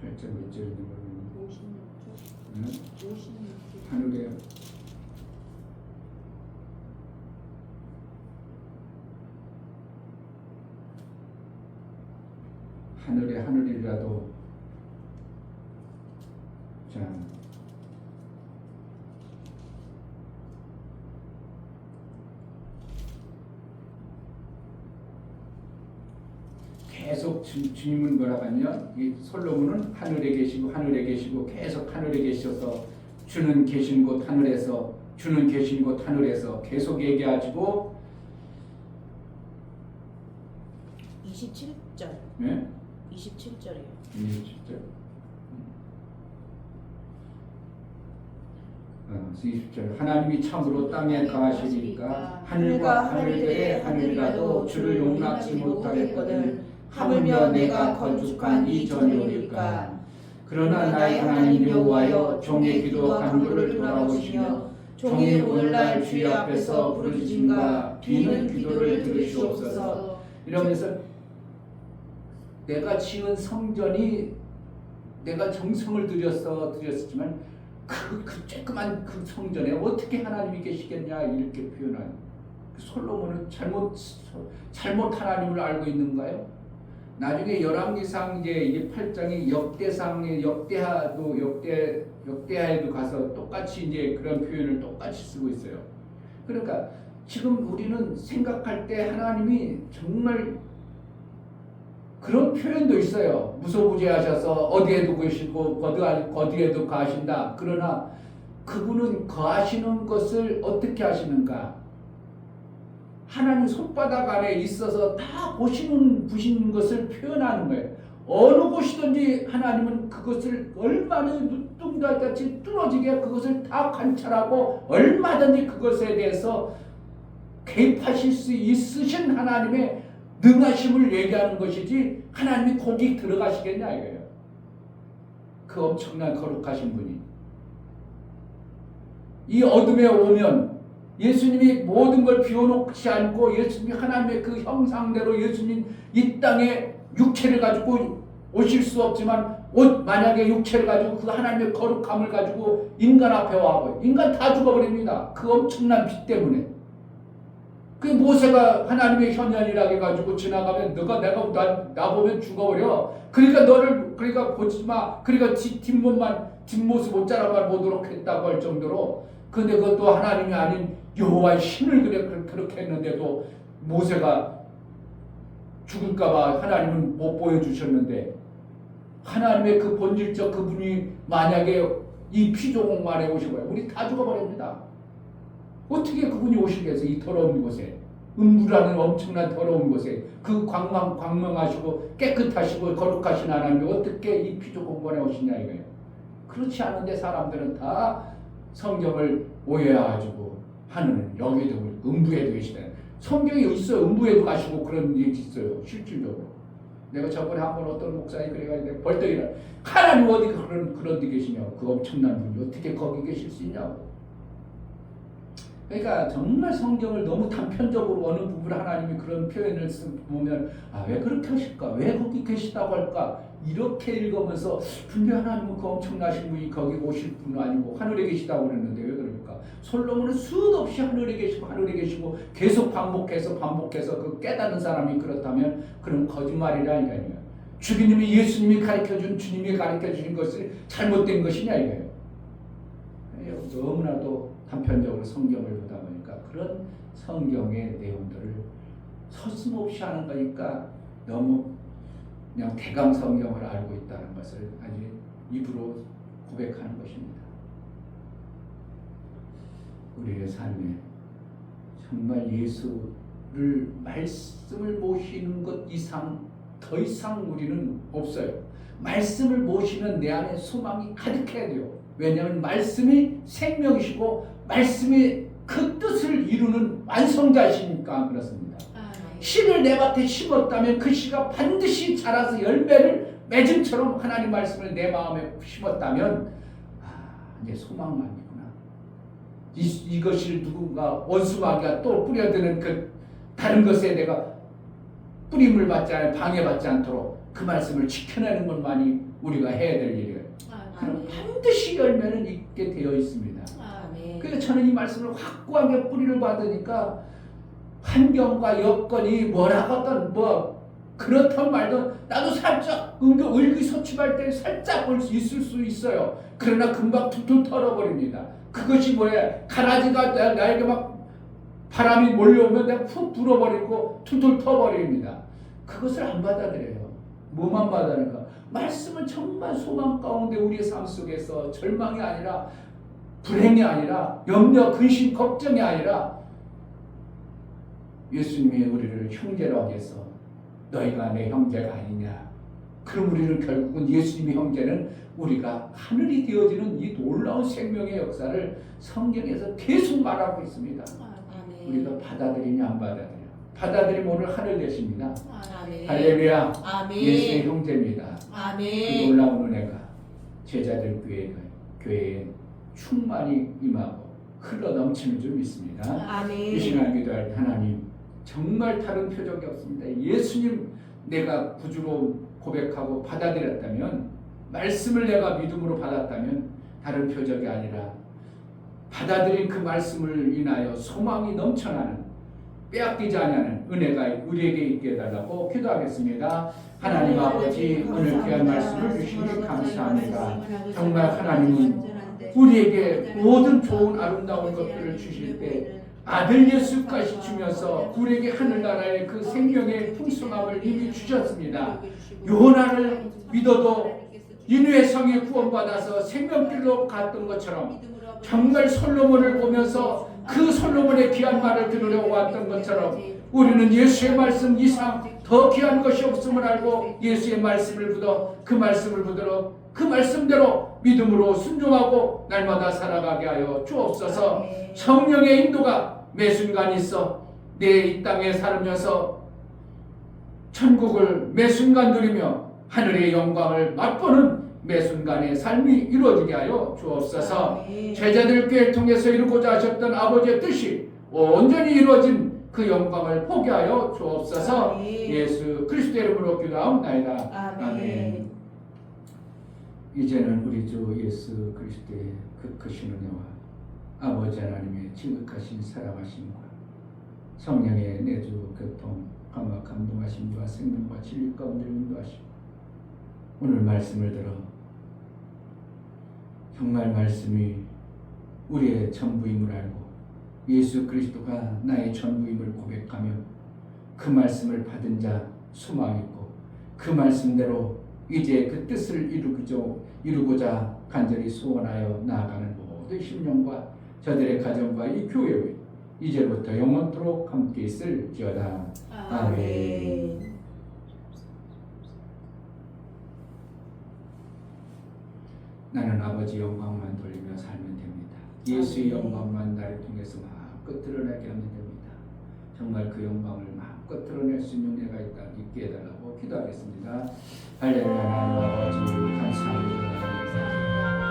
몇 절인지 모르겠는데 56조. 응? 56조. 하늘에 하늘이라도 자 계속 주님은 뭐라고 하냐? 이 솔로몬은 하늘에 계시고 계속 하늘에 계셔서 주는 계신 곳 하늘에서 주는 계신 곳 하늘에서 계속 얘기하시고 27절. 네? 27절이에요. 20절 20절 하나님이 참으로 땅에 거하시리까 하늘과 하늘들의 하늘이라도 주를 용납지 못하겠거든 하물며 내가 건축한 이 전이오리까 그러나 나의 하나님 여호와여 종의 기도 간구를 돌아보시며 종이 오늘날 주의 앞에서 부르짖음과 비는 기도를 들으시옵소서. 이러면서 내가 지은 성전이 내가 정성을 들였지만 그 조그만 그 성전에 어떻게 하나님이 계시겠냐 이렇게 표현한 솔로몬은 잘못 하나님을 알고 있는가요? 나중에 열왕기상 이게 8장이 역대상의 역대하에도 가서 똑같이 이제 그런 표현을 똑같이 쓰고 있어요. 그러니까 지금 우리는 생각할 때 하나님이 정말 그런 표현도 있어요. 무소부지하셔서 어디에도 계시고 어디에도 가신다. 그러나 그분은 거하시는 것을 어떻게 하시는가? 하나님 손바닥 안에 있어서 다 보시는 것을 표현하는 거예요. 어느 곳이든지 하나님은 그것을 얼마나 눈동자같이 뚫어지게 그것을 다 관찰하고 얼마든지 그것에 대해서 개입하실 수 있으신 하나님의 능하심을 얘기하는 것이지 하나님이 거기 들어가시겠냐 이거예요. 그 엄청난 거룩하신 분이 이 어둠에 오면 예수님이 모든 걸 비워놓지 않고 예수님이 하나님의 그 형상대로 예수님 이 땅에 육체를 가지고 오실 수 없지만 만약에 육체를 가지고 그 하나님의 거룩함을 가지고 인간 앞에 와고 인간 다 죽어버립니다. 그 엄청난 빛 때문에. 그 모세가 하나님의 현현이라 해가지고 지나가면 내가 보면 죽어버려. 그러니까 보지 마. 그러니까 뒷모습 못 자라보도록 했다고 할 정도로. 근데 그것도 하나님이 아닌 여호와의 신을 그렇게 했는데도 모세가 죽을까봐 하나님은 못 보여주셨는데 하나님의 그 본질적 그분이 만약에 이 피조공만에 오신 거예요. 우리 다 죽어버립니다. 어떻게 그분이 오시겠어요? 이 더러운 곳에. 음부라는 엄청난 더러운 곳에 그 광명하시고 깨끗하시고 거룩하신 하나님이 어떻게 이 피조 공간에 오시냐 이거예요. 그렇지 않은데 사람들은 다 성경을 오해해가지고 하는, 여기도 음부에도 계시다. 성경이 있어요. 음부에도 가시고 그런 얘기 있어요. 실질적으로. 내가 저번에 한번 어떤 목사님 그래가지고 벌떡이라, 하나님 어디 그런 데 계시냐고. 그 엄청난 분이 어떻게 거기 계실 수 있냐고. 그러니까 정말 성경을 너무 단편적으로 어느 부분 하나님이 그런 표현을 보면 왜 그렇게 하실까? 왜 거기 계시다고 할까? 이렇게 읽으면서 분명 하나님은 그 엄청나신 분이 거기 오실 분은 아니고 하늘에 계시다고 그랬는데 왜 그럴까? 솔로몬은 수도 없이 하늘에 계시고 계속 반복해서 그 깨닫는 사람이 그렇다면 그런 거짓말이라니까요. 주님이 예수님이 가르쳐준 주님이 가르쳐주신 것을 잘못된 것이냐 이거예요. 너무나도 단편적으로 성경을 보다 보니까 그런 성경의 내용들을 서슴없이 하는 거니까 너무 그냥 대강 성경을 알고 있다는 것을 아주 입으로 고백하는 것입니다. 우리의 삶에 정말 예수를 말씀을 모시는 것 이상 더 이상 우리는 없어요. 말씀을 모시는 내 안에 소망이 가득해야 돼요. 왜냐하면 말씀이 생명이시고 말씀이 그 뜻을 이루는 완성자이시니까 그렇습니다. 씨를 내 밭에 심었다면 그 씨가 반드시 자라서 열매를 맺음처럼 하나님 말씀을 내 마음에 심었다면 이제 소망만이구나. 이것을 누군가 원수마귀가 또 뿌려드는 그 다른 것에 내가 뿌림을 받지 않아 방해받지 않도록 그 말씀을 지켜내는 것만이 우리가 해야 될 일이에요. 그럼 반드시 열매는 있게 되어 있습니다. 그래서 저는 이 말씀을 확고하게 뿌리를 받으니까 환경과 여건이 뭐라거든 그렇단 말도 나도 살짝 의기소침할 때 살짝 올 수 있을 수 있어요. 그러나 금방 툭툭 털어버립니다. 그것이 뭐야? 가라지가 나에게 막 바람이 몰려오면 내가 푹 불어버리고 툭툭 터버립니다. 그것을 안 받아들여요. 뭐만 받아들일까? 말씀은 정말 소망 가운데 우리의 삶 속에서 절망이 아니라 불행이 아니라 염려, 근심, 걱정이 아니라 예수님이 우리를 형제로 하기 위해서 너희가 내 형제가 아니냐. 그럼 우리는 결국은 예수님의 형제는 우리가 하늘이 되어지는 이 놀라운 생명의 역사를 성경에서 계속 말하고 있습니다. 우리가 받아들이냐 안 받아들이냐. 받아들이면 오늘 하늘 되십니다. 할렐루야. 예수의 형제입니다. 그 놀라운 은혜가 제자들 교회에 충만히 임하고 흘러넘치는 줄 믿습니다. 이 시간 기도할 때 하나님 정말 다른 표적이 없습니다. 예수님 내가 구주로 고백하고 받아들였다면, 말씀을 내가 믿음으로 받았다면 다른 표적이 아니라 받아들인 그 말씀을 인하여 소망이 넘쳐나는 빼앗기지 않는 은혜가 우리에게 있게 해달라고 기도하겠습니다. 하나님 아버지, 오늘 귀한 말씀을 주시니 감사합니다. 정말 하나님은 우리에게 모든 좋은 아름다운 것들을 주실 때 아들 예수까지 주면서 우리에게 하늘나라의 그 생명의 풍성함을 이미 주셨습니다. 요나를 믿어도 니느웨 성에 구원받아서 생명길로 갔던 것처럼, 정말 솔로몬을 보면서 그 솔로몬의 귀한 말을 들으려고 왔던 것처럼 우리는 예수의 말씀 이상 더 귀한 것이 없음을 알고 예수의 말씀을 붙들어 그 말씀을 붙들어 그 말씀대로 믿음으로 순종하고 날마다 살아가게 하여 주옵소서. 성령의 인도가 매 순간 있어 내 이 땅에 살면서 천국을 매 순간 누리며 하늘의 영광을 맛보는 매 순간의 삶이 이루어지게 하여 주옵소서. 제자들 교회를 통해서 이루고자 하셨던 아버지의 뜻이 온전히 이루어진 그 영광을 보게 하여 주옵소서. 예수 그리스도의 이름으로 기도하옵나이다. 아멘. 이제는 우리 주 예수 그리스도의 그 크신 은혜와 아버지 하나님의 지극하신 사랑하심과 성령의 내주 교통 감화 감동하심과 생명과 진리 가운데 인도하시고 오늘 말씀을 들어 정말 말씀이 우리의 전부임을 알고 예수 그리스도가 나의 전부임을 고백하며 그 말씀을 받은 자 소망 있고 그 말씀대로 이제 그 뜻을 이루고자 간절히 소원하여 나아가는 모든 심령과 저들의 가정과 이 교회의 이제부터 영원토록 함께 있을지어다. 아멘. 나는 아버지 영광만 돌리며 살면 됩니다. 예수의 영광만 나를 통해서 마음껏 드러나게 하면 됩니다. 정말 그 영광을 마음껏 드러낼 수 있는 내가 있다 믿게 해달라고 기도하겠습니다. 할렐루야.